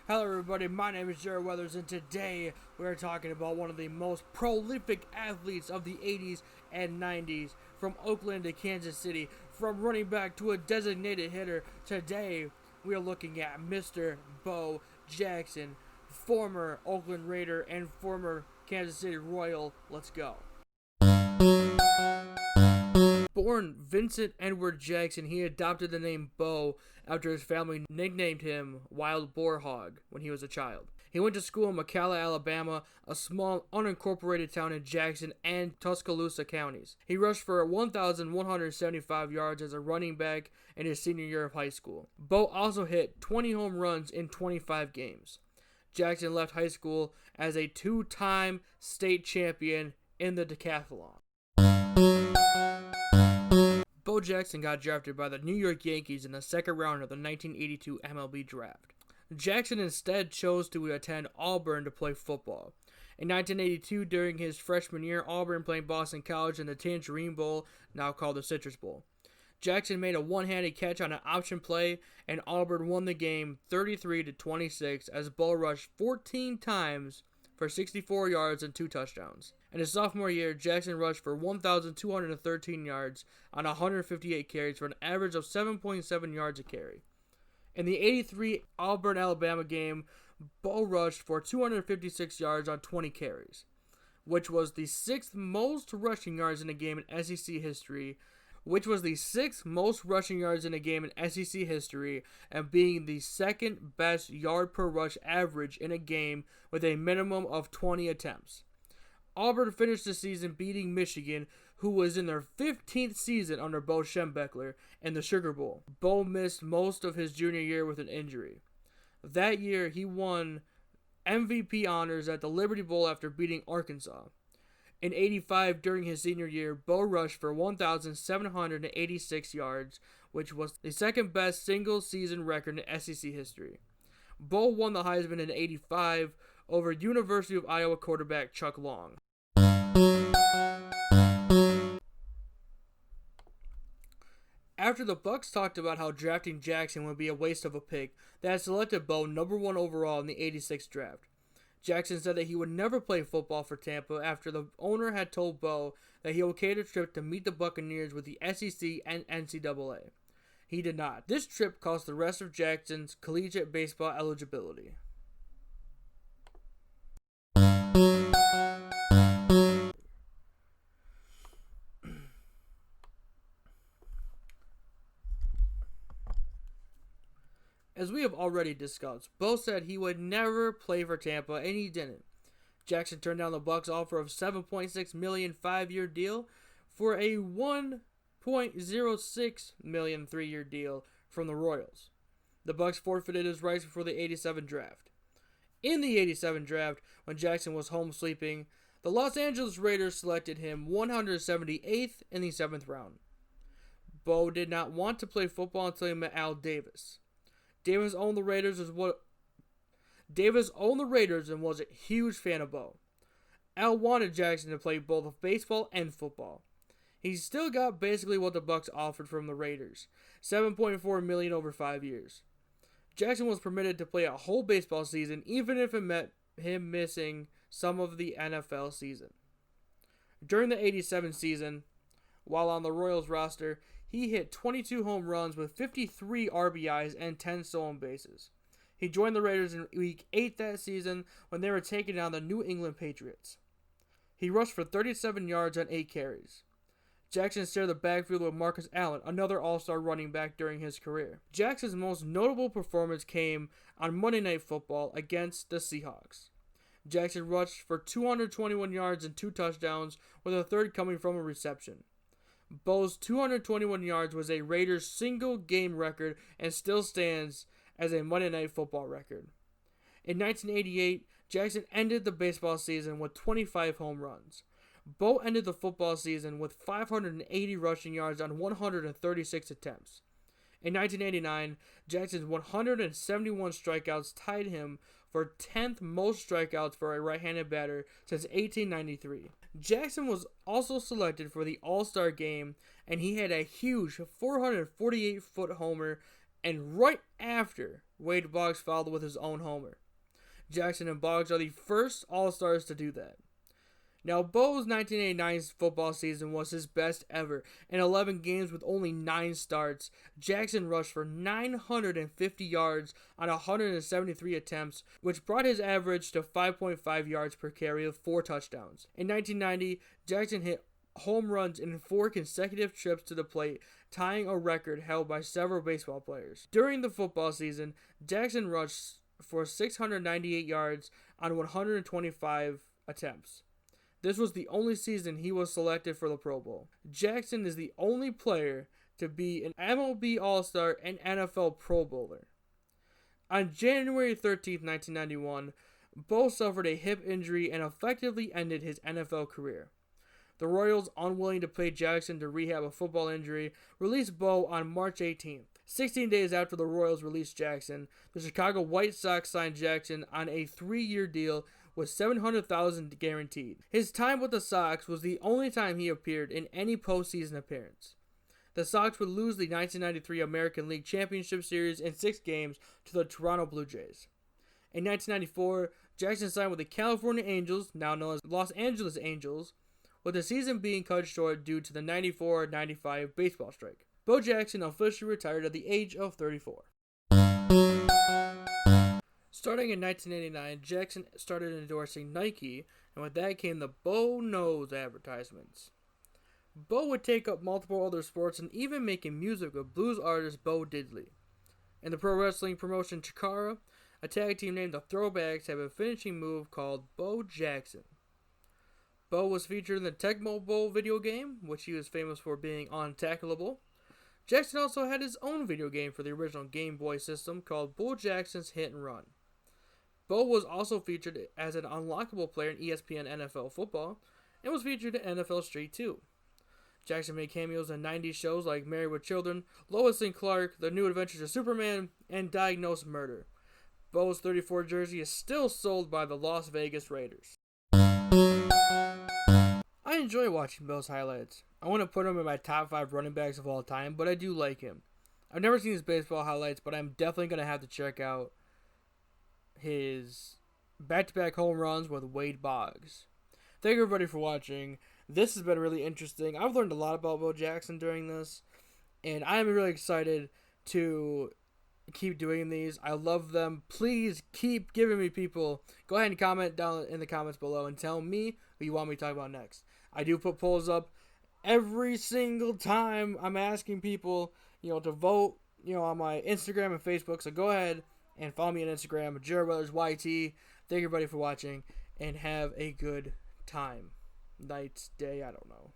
Hello everybody, my name is Jared Weathers and today we're talking about one of the most prolific athletes of the 80s and 90s, from Oakland to Kansas City, from running back to a designated hitter. Today we are looking at Mr. Bo Jackson, former Oakland Raider and former Kansas City Royal. Let's go. Born Vincent Edward Jackson, he adopted the name Bo after his family nicknamed him Wild Boar Hog when he was a child. He went to school in McCalla, Alabama, a small unincorporated town in Jackson and Tuscaloosa counties. He rushed for 1,175 yards as a running back in his senior year of high school. Bo also hit 20 home runs in 25 games. Jackson left high school as a two-time state champion in the decathlon. Bo Jackson got drafted by the New York Yankees in the second round of the 1982 MLB draft. Jackson instead chose to attend Auburn to play football. In 1982, during his freshman year, Auburn played Boston College in the Tangerine Bowl, now called the Citrus Bowl. Jackson made a one-handed catch on an option play, and Auburn won the game 33-26 as Bo rushed 14 times for 64 yards and 2 touchdowns. In his sophomore year, Jackson rushed for 1,213 yards on 158 carries for an average of 7.7 yards a carry. In the 83 Auburn, Alabama game, Bo rushed for 256 yards on 20 carries, which was the sixth most rushing yards in a game in SEC history, and being the second best yard per rush average in a game with a minimum of 20 attempts. Auburn finished the season beating Michigan, who was in their 15th season under Bo Schembechler, in the Sugar Bowl. Bo missed most of his junior year with an injury. That year, he won MVP honors at the Liberty Bowl after beating Arkansas. In 85, during his senior year, Bo rushed for 1,786 yards, which was the second best single-season record in SEC history. Bo won the Heisman in 85 over University of Iowa quarterback Chuck Long. After the Bucks talked about how drafting Jackson would be a waste of a pick, they had selected Bo number 1 overall in the 86 draft. Jackson said that he would never play football for Tampa after the owner had told Bo that he okayed a trip to meet the Buccaneers with the SEC and NCAA. He did not. This trip cost the rest of Jackson's collegiate baseball eligibility. As we have already discussed, Bo said he would never play for Tampa, and he didn't. Jackson turned down the Bucks' offer of $7.6 million 5-year deal for a $1.06 million 3-year deal from the Royals. The Bucks forfeited his rights before the 87 draft. In the 87 draft, when Jackson was home sleeping, the Los Angeles Raiders selected him 178th in the 7th round. Bo did not want to play football until he met Al Davis. Davis owned the Raiders and was a huge fan of Bo. Al wanted Jackson to play both baseball and football. He still got basically what the Bucks offered from the Raiders, $7.4 million over 5 years. Jackson was permitted to play a whole baseball season, even if it meant him missing some of the NFL season. During the 87 season, while on the Royals roster, he hit 22 home runs with 53 RBIs and 10 stolen bases. He joined the Raiders in Week 8 that season when they were taking down the New England Patriots. He rushed for 37 yards on 8 carries. Jackson shared the backfield with Marcus Allen, another all-star running back during his career. Jackson's most notable performance came on Monday Night Football against the Seahawks. Jackson rushed for 221 yards and 2 touchdowns, with a third coming from a reception. Bo's 221 yards was a Raiders single-game record and still stands as a Monday Night Football record. In 1988, Jackson ended the baseball season with 25 home runs. Bo ended the football season with 580 rushing yards on 136 attempts. In 1989, Jackson's 171 strikeouts tied him for 10th most strikeouts for a right-handed batter since 1893. Jackson was also selected for the All-Star game, and he had a huge 448-foot homer and right after, Wade Boggs followed with his own homer. Jackson and Boggs are the first All-Stars to do that. Now, Bo's 1989 football season was his best ever. In 11 games with only 9 starts, Jackson rushed for 950 yards on 173 attempts, which brought his average to 5.5 yards per carry with 4 touchdowns. In 1990, Jackson hit home runs in 4 consecutive trips to the plate, tying a record held by several baseball players. During the football season, Jackson rushed for 698 yards on 125 attempts. This was the only season he was selected for the Pro Bowl. Jackson is the only player to be an MLB All-Star and NFL Pro Bowler. On January 13, 1991, Bo suffered a hip injury and effectively ended his NFL career. The Royals, unwilling to pay Jackson to rehab a football injury, released Bo on March 18th. 16 days after the Royals released Jackson, the Chicago White Sox signed Jackson on a 3-year deal with $700,000 guaranteed. His time with the Sox was the only time he appeared in any postseason appearance. The Sox would lose the 1993 American League Championship Series in 6 games to the Toronto Blue Jays. In 1994, Jackson signed with the California Angels, now known as Los Angeles Angels, with the season being cut short due to the 94-95 baseball strike. Bo Jackson officially retired at the age of 34. Starting in 1989, Jackson started endorsing Nike, and with that came the Bo Knows advertisements. Bo would take up multiple other sports and even making music with blues artist Bo Diddley. In the pro wrestling promotion Chikara, a tag team named the Throwbacks have a finishing move called Bo Jackson. Bo was featured in the Tecmo Bowl video game, which he was famous for being untackleable. Jackson also had his own video game for the original Game Boy system called Bo Jackson's Hit and Run. Bo was also featured as an unlockable player in ESPN NFL Football and was featured in NFL Street 2. Jackson made cameos in 90s shows like Married with Children, Lois and Clark, The New Adventures of Superman, and Diagnosed Murder. Bo's 34 jersey is still sold by the Las Vegas Raiders. I enjoy watching Bo's highlights. I want to put him in my top 5 running backs of all time, but I do like him. I've never seen his baseball highlights, but I'm definitely going to have to check out his back-to-back home runs with Wade Boggs. Thank you everybody for watching. This has been really interesting. I've learned a lot about Bo Jackson during this, and I am really excited to keep doing these. I love them. Please keep giving me people. Go ahead and comment down in the comments below and tell me who you want me to talk about next. I do put polls up every single time. I'm asking people, to vote, on my Instagram and Facebook. So go ahead and follow me on Instagram, Jared Brothers YT. Thank you everybody for watching, and have a good time. Night, day, I don't know.